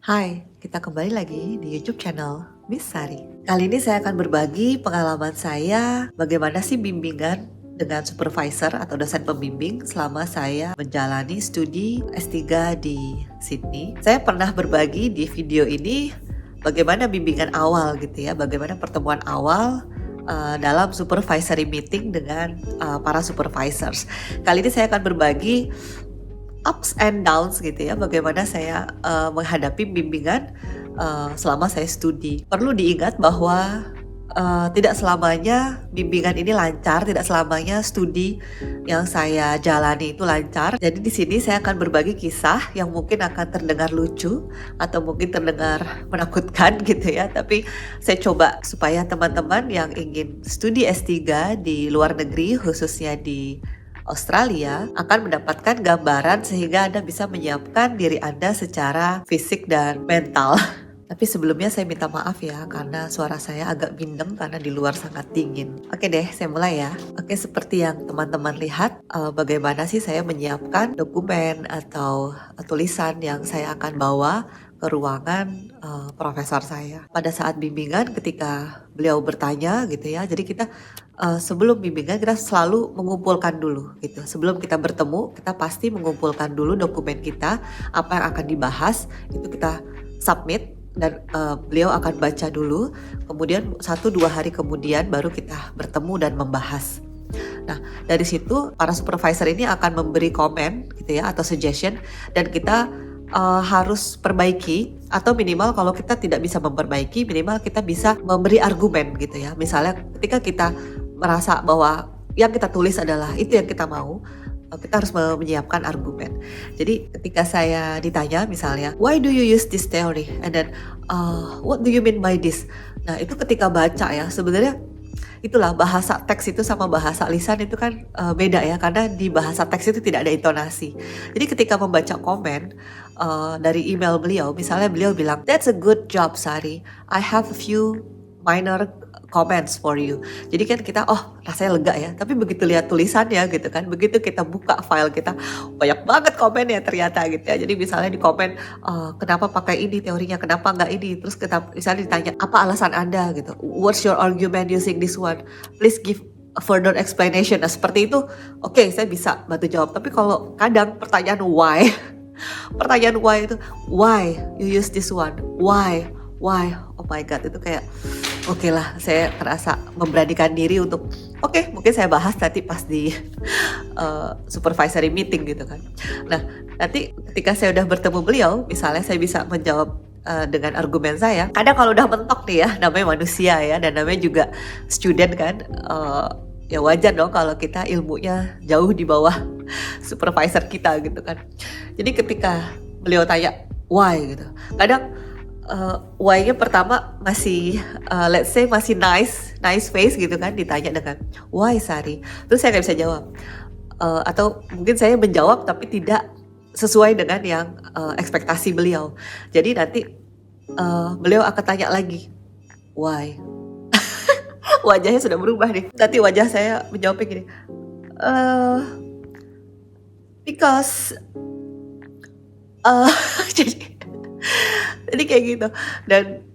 Hai, kita kembali lagi di YouTube channel Miss Sari. Kali ini saya akan berbagi pengalaman saya bagaimana sih bimbingan dengan supervisor atau dosen pembimbing selama saya menjalani studi S3 di Sydney. Saya pernah berbagi di video ini bagaimana bimbingan awal gitu ya, bagaimana pertemuan awal dalam supervisory meeting dengan para supervisors. Kali ini saya akan berbagi ups and downs gitu ya, bagaimana saya menghadapi bimbingan selama saya studi. Perlu diingat bahwa tidak selamanya bimbingan ini lancar, tidak selamanya studi yang saya jalani itu lancar. Jadi di sini saya akan berbagi kisah yang mungkin akan terdengar lucu atau mungkin terdengar menakutkan gitu ya. Tapi saya coba supaya teman-teman yang ingin studi S3 di luar negeri, khususnya di Australia, akan mendapatkan gambaran sehingga Anda bisa menyiapkan diri Anda secara fisik dan mental. Tapi sebelumnya saya minta maaf ya karena suara saya agak bindeng karena di luar sangat dingin. Oke deh, saya mulai ya. Oke, seperti yang teman-teman lihat, bagaimana sih saya menyiapkan dokumen atau tulisan yang saya akan bawa ke ruangan profesor saya. Pada saat bimbingan ketika beliau bertanya gitu ya, jadi kita sebelum bimbingan kita selalu mengumpulkan dulu gitu. Sebelum kita bertemu, kita pasti mengumpulkan dulu dokumen kita, apa yang akan dibahas, itu kita submit dan beliau akan baca dulu. Kemudian 1-2 hari kemudian baru kita bertemu dan membahas. Nah, dari situ para supervisor ini akan memberi komen gitu ya atau suggestion dan kita harus perbaiki atau minimal kalau kita tidak bisa memperbaiki, minimal kita bisa memberi argumen gitu ya. Misalnya ketika kita merasa bahwa yang kita tulis adalah itu yang kita mau, kita harus menyiapkan argumen. Jadi ketika saya ditanya misalnya, why do you use this theory? And then, what do you mean by this? Nah itu ketika baca ya, sebenarnya itulah bahasa teks itu sama bahasa lisan itu kan beda ya, karena di bahasa teks itu tidak ada intonasi. Jadi ketika membaca komen dari email beliau, misalnya beliau bilang, that's a good job Sari, I have a few minor comments for you. Jadi kan kita rasanya lega ya. Tapi begitu lihat tulisannya gitu kan, begitu kita buka file kita, banyak banget komennya ternyata gitu ya. Jadi misalnya di komen, kenapa pakai ini teorinya, kenapa nggak ini. Terus kita misalnya ditanya, apa alasan Anda gitu. What's your argument using this one? Please give a further explanation. Nah seperti itu, oke, saya bisa bantu jawab. Tapi kalau kadang pertanyaan why, pertanyaan why itu, why you use this one? Why? Oh my god, itu kayak oke lah, saya terasa memberanikan diri untuk mungkin saya bahas nanti pas di supervisory meeting gitu kan. Nah nanti ketika saya udah bertemu beliau, misalnya saya bisa menjawab dengan argumen saya. Kadang kalau udah mentok nih ya, namanya manusia ya, dan namanya juga student kan, ya wajar dong kalau kita ilmunya jauh di bawah supervisor kita gitu kan. Jadi ketika beliau tanya why gitu, kadang why-nya pertama masih let's say masih nice face gitu kan, ditanya dengan why Sari, terus saya nggak bisa jawab, atau mungkin saya menjawab tapi tidak sesuai dengan yang ekspektasi beliau. Jadi nanti beliau akan tanya lagi why. Wajahnya sudah berubah nih, nanti wajah saya menjawabnya gini, because jadi kayak gitu. Dan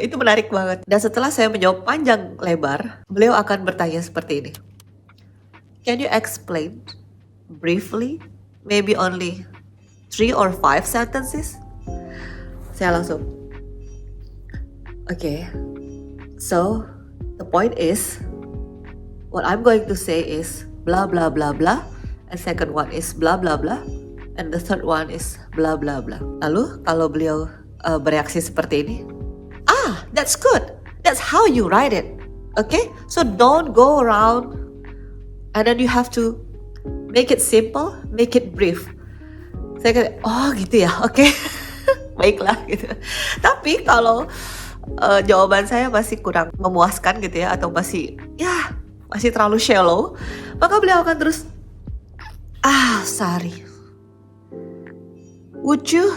itu menarik banget. Dan setelah saya menjawab panjang lebar, beliau akan bertanya seperti ini, can you explain briefly, maybe only 3 or 5 sentences? Saya langsung okay, so the point is, what I'm going to say is blah blah blah blah, and second one is blah blah blah, and the third one is blah blah blah. Lalu kalau beliau bereaksi seperti ini, that's good, that's how you write it, okay? So don't go around and then you have to make it simple, make it brief. Saya kayak, gitu ya, oke. Baiklah gitu. Tapi kalau jawaban saya masih kurang memuaskan gitu ya, atau masih terlalu shallow, maka beliau akan terus, Sari, would you?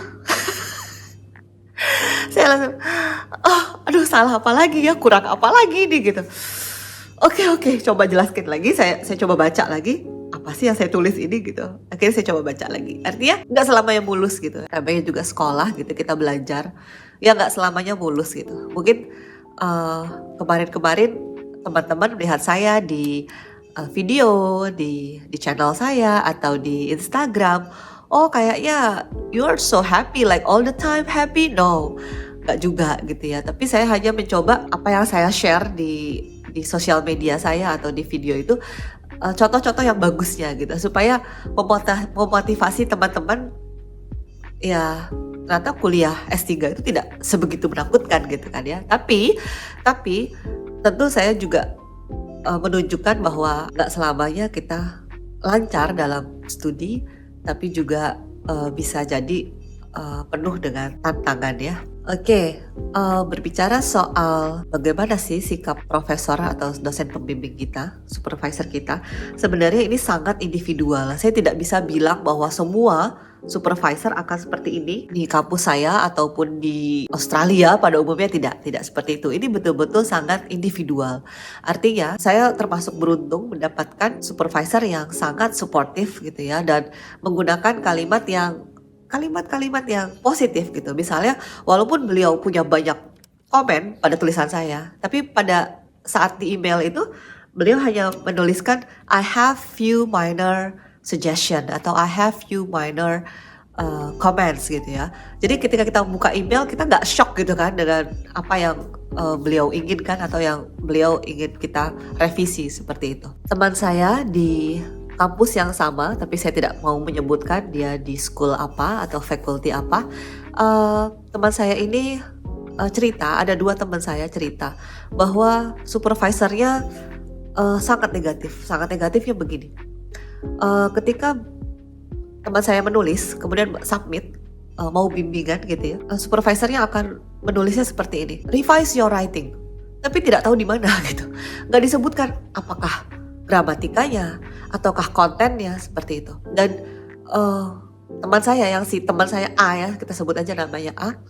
Saya langsung, aduh salah apa lagi ya, kurang apa lagi nih gitu. Oke, coba jelaskan lagi, saya coba baca lagi apa sih yang saya tulis ini gitu. Akhirnya saya coba baca lagi. Artinya nggak selamanya mulus gitu. Namanya juga sekolah gitu, kita belajar. Ya nggak selamanya mulus gitu. Mungkin kemarin-kemarin teman-teman melihat saya di video, di channel saya atau di Instagram. Oh kayaknya you're so happy, like all the time happy. No, nggak juga gitu ya. Tapi saya hanya mencoba apa yang saya share di sosial media saya atau di video itu, contoh-contoh yang bagusnya gitu, supaya memotivasi teman-teman ya. Ternyata kuliah S3 itu tidak sebegitu menakutkan gitu kan ya. Tapi tentu saya juga menunjukkan bahwa nggak selamanya kita lancar dalam studi, tapi juga bisa jadi penuh dengan tantangan ya. Oke, berbicara soal bagaimana sih sikap profesor atau dosen pembimbing kita, supervisor kita, sebenarnya ini sangat individual. Saya tidak bisa bilang bahwa semua supervisor akan seperti ini di kampus saya ataupun di Australia pada umumnya, tidak seperti itu. Ini betul-betul sangat individual. Artinya saya termasuk beruntung mendapatkan supervisor yang sangat suportif gitu ya, dan menggunakan kalimat yang positif gitu. Misalnya walaupun beliau punya banyak komen pada tulisan saya, tapi pada saat di email itu beliau hanya menuliskan I have few minor suggestion atau I have few minor comments gitu ya. Jadi ketika kita buka email kita nggak shock gitu kan dengan apa yang beliau inginkan atau yang beliau ingin kita revisi seperti itu. Teman saya di kampus yang sama, tapi saya tidak mau menyebutkan dia di school apa atau faculty apa. Teman saya ini cerita, ada 2 teman saya cerita bahwa supervisornya sangat negatif. Sangat negatifnya begini. Ketika teman saya menulis, kemudian submit, mau bimbingan gitu ya, supervisornya akan menulisnya seperti ini, revise your writing, tapi tidak tahu di mana gitu, nggak disebutkan apakah gramatikanya ataukah kontennya seperti itu. Dan teman saya A ya, kita sebut aja namanya A,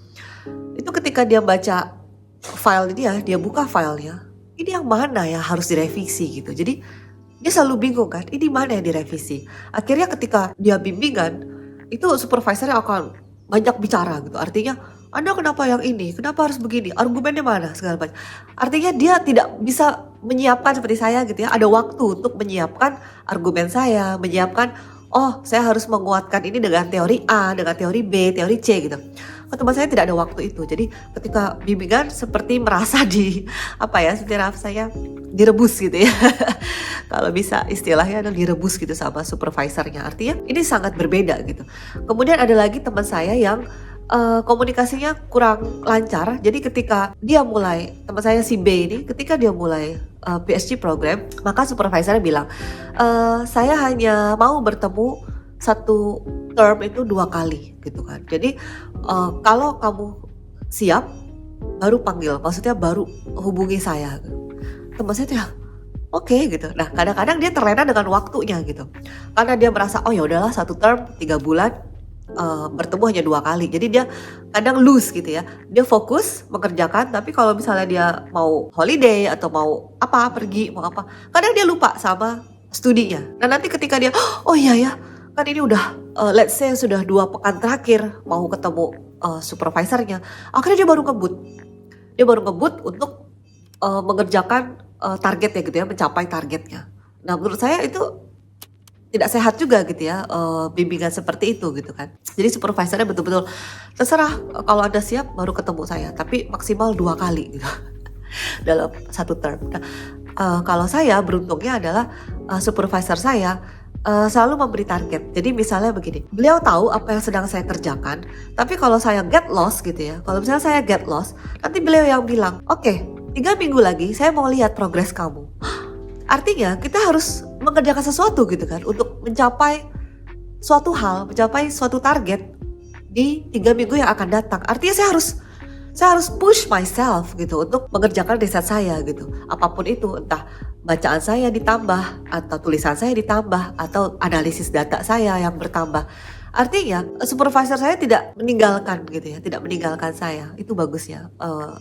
itu ketika dia baca file dia buka filenya, ini yang mana ya harus direvisi gitu. Jadi dia selalu bingung kan, ini mana yang direvisi. Akhirnya ketika dia bimbingan, itu supervisornya akan banyak bicara gitu. Artinya, Anda kenapa yang ini? Kenapa harus begini? Argumennya mana? Segala macam. Artinya dia tidak bisa menyiapkan seperti saya gitu ya. Ada waktu untuk menyiapkan argumen saya, menyiapkan, oh saya harus menguatkan ini dengan teori A, dengan teori B, teori C gitu. Teman saya tidak ada waktu itu. Jadi ketika bimbingan seperti merasa seperti rasanya direbus gitu ya. Kalau bisa istilahnya adalah direbus gitu sama supervisornya. Artinya ini sangat berbeda gitu. Kemudian ada lagi teman saya yang komunikasinya kurang lancar. Jadi ketika dia mulai, teman saya si B ini, ketika dia mulai PhD program, maka supervisornya bilang, saya hanya mau bertemu satu term itu 2 kali gitu kan. Jadi kalau kamu siap baru panggil, maksudnya baru hubungi saya. Teman saya tuh ya oke gitu. Nah kadang-kadang dia terlena dengan waktunya gitu, karena dia merasa oh ya udahlah 1 term 3 bulan bertemu hanya 2 kali. Jadi dia kadang loose gitu ya. Dia fokus mengerjakan, tapi kalau misalnya dia mau holiday atau mau pergi mau apa, kadang dia lupa sama studinya. Nah nanti ketika dia oh iya ya, kan ini udah let's say sudah 2 pekan terakhir mau ketemu supervisornya, akhirnya dia baru ngebut untuk mengerjakan targetnya gitu ya, mencapai targetnya. Nah menurut saya itu tidak sehat juga gitu ya, bimbingan seperti itu gitu kan. Jadi supervisornya betul-betul terserah, kalau Anda siap baru ketemu saya, tapi maksimal 2 kali gitu dalam 1 term. Nah kalau saya beruntungnya adalah supervisor saya selalu memberi target. Jadi misalnya begini, beliau tahu apa yang sedang saya kerjakan, tapi kalau saya get lost gitu ya, kalau misalnya saya get lost, nanti beliau yang bilang, oke, 3 minggu lagi saya mau lihat progres kamu. Artinya kita harus mengerjakan sesuatu gitu kan, untuk mencapai suatu hal, mencapai suatu target di 3 minggu yang akan datang. Artinya saya harus push myself gitu untuk mengerjakan riset saya gitu. Apapun itu, entah bacaan saya ditambah atau tulisan saya ditambah atau analisis data saya yang bertambah. Artinya supervisor saya tidak meninggalkan gitu ya, tidak meninggalkan saya. Itu bagusnya.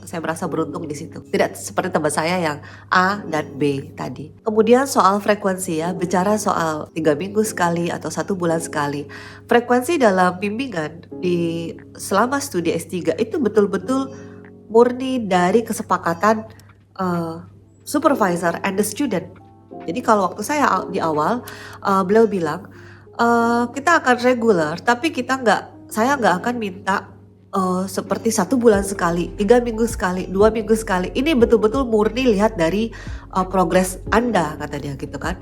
Saya merasa beruntung di situ. Tidak seperti teman saya yang A dan B tadi. Kemudian soal frekuensi ya, bicara soal 3 minggu sekali atau 1 bulan sekali. Frekuensi dalam bimbingan di selama studi S3 itu betul-betul murni dari kesepakatan supervisor and the student. Jadi kalau waktu saya di awal, beliau bilang, kita akan regular, tapi saya nggak akan minta seperti 1 bulan sekali, 3 minggu sekali, 2 minggu sekali. Ini betul-betul murni lihat dari progres Anda, kata dia gitu kan.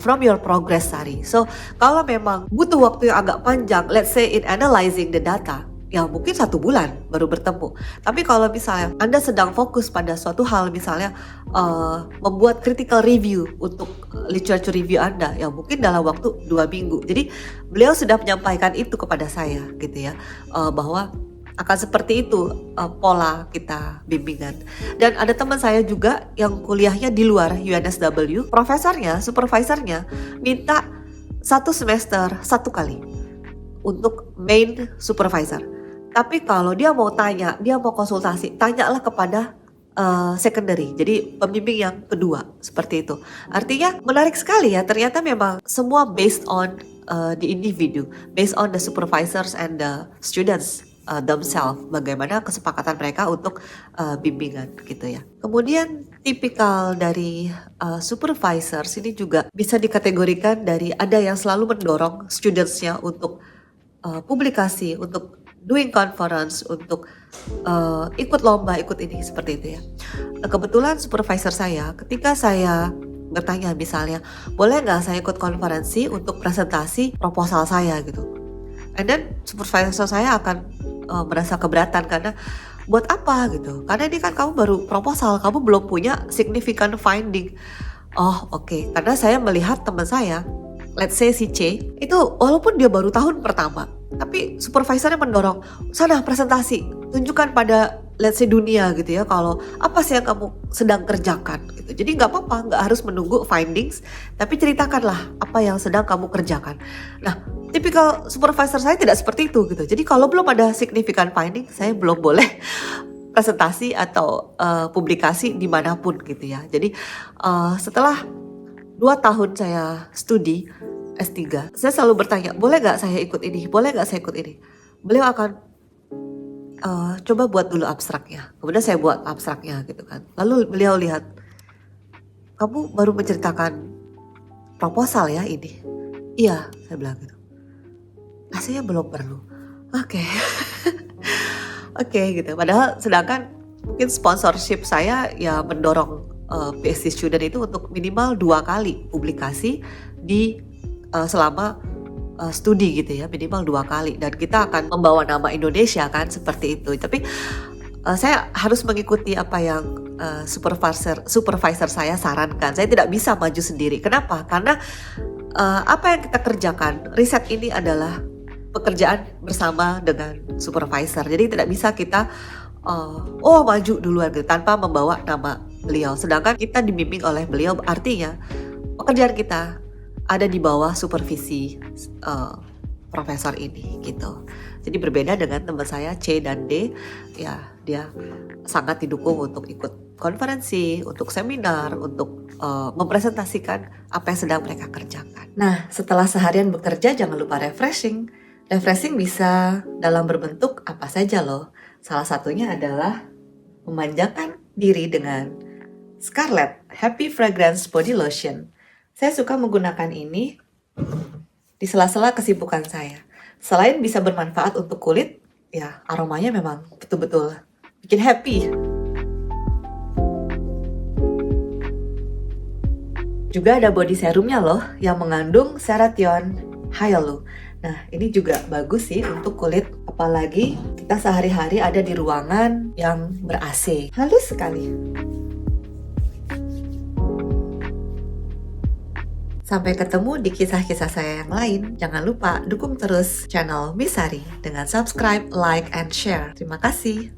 From your progress, Sari. So kalau memang butuh waktu yang agak panjang, let's say in analyzing the data, ya mungkin 1 bulan baru bertemu. Tapi kalau misalnya Anda sedang fokus pada suatu hal, misalnya membuat critical review untuk literature review Anda, ya mungkin dalam waktu 2 minggu. Jadi beliau sudah menyampaikan itu kepada saya gitu ya, bahwa akan seperti itu pola kita bimbingan. Dan ada teman saya juga yang kuliahnya di luar UNSW, profesornya, supervisornya minta 1 semester 1 kali untuk main supervisor. Tapi kalau dia mau tanya, dia mau konsultasi, tanyalah kepada secondary, jadi pembimbing yang kedua, seperti itu. Artinya menarik sekali ya, ternyata memang semua based on the individu, based on the supervisors and the students themselves, bagaimana kesepakatan mereka untuk bimbingan gitu ya. Kemudian tipikal dari supervisors ini juga bisa dikategorikan dari ada yang selalu mendorong studentsnya untuk publikasi, untuk doing conference, untuk ikut lomba, ikut ini, seperti itu ya. Kebetulan supervisor saya, ketika saya bertanya misalnya, boleh nggak saya ikut konferensi untuk presentasi proposal saya gitu. And then supervisor saya akan merasa keberatan karena buat apa gitu. Karena ini kan kamu baru proposal, kamu belum punya significant finding. Oh oke. Karena saya melihat teman saya, let's say si C, itu walaupun dia baru tahun pertama, tapi supervisornya mendorong, sana presentasi, tunjukkan pada let's say dunia gitu ya, kalau apa sih yang kamu sedang kerjakan gitu. Jadi nggak apa-apa, nggak harus menunggu findings, tapi ceritakanlah apa yang sedang kamu kerjakan. Nah, tipikal supervisor saya tidak seperti itu gitu. Jadi kalau belum ada significant finding, saya belum boleh presentasi atau publikasi dimanapun gitu ya. Jadi setelah 2 tahun saya studi S3, saya selalu bertanya, boleh gak saya ikut ini? Boleh gak saya ikut ini? Beliau akan coba buat dulu abstraknya. Kemudian saya buat abstraknya gitu kan. Lalu beliau lihat, kamu baru menceritakan proposal ya ini? Iya, saya bilang gitu. Rasanya belum perlu. Oke. Oke gitu. Padahal sedangkan mungkin sponsorship saya ya mendorong PhD student itu untuk minimal 2 kali publikasi di selama studi gitu ya, minimal 2 kali, dan kita akan membawa nama Indonesia kan, seperti itu. Tapi saya harus mengikuti apa yang supervisor saya sarankan. Saya tidak bisa maju sendiri. Kenapa? Karena apa yang kita kerjakan, riset ini adalah pekerjaan bersama dengan supervisor. Jadi tidak bisa kita maju duluan gitu, tanpa membawa nama beliau. Sedangkan kita dibimbing oleh beliau, artinya pekerjaan kita ada di bawah supervisi profesor ini gitu. Jadi berbeda dengan teman saya C dan D, ya dia sangat didukung untuk ikut konferensi, untuk seminar, untuk mempresentasikan apa yang sedang mereka kerjakan. Nah, setelah seharian bekerja jangan lupa refreshing. Refreshing bisa dalam berbentuk apa saja loh. Salah satunya adalah memanjakan diri dengan Scarlett Happy Fragrance Body Lotion. Saya suka menggunakan ini di sela-sela kesibukan saya. Selain bisa bermanfaat untuk kulit, ya aromanya memang betul-betul bikin happy. Juga ada body serumnya loh yang mengandung Ceration Hyaluronic. Nah, ini juga bagus sih untuk kulit, apalagi kita sehari-hari ada di ruangan yang ber-AC. Halus sekali. Sampai ketemu di kisah-kisah saya yang lain. Jangan lupa dukung terus channel Miss Sari dengan subscribe, like, and share. Terima kasih.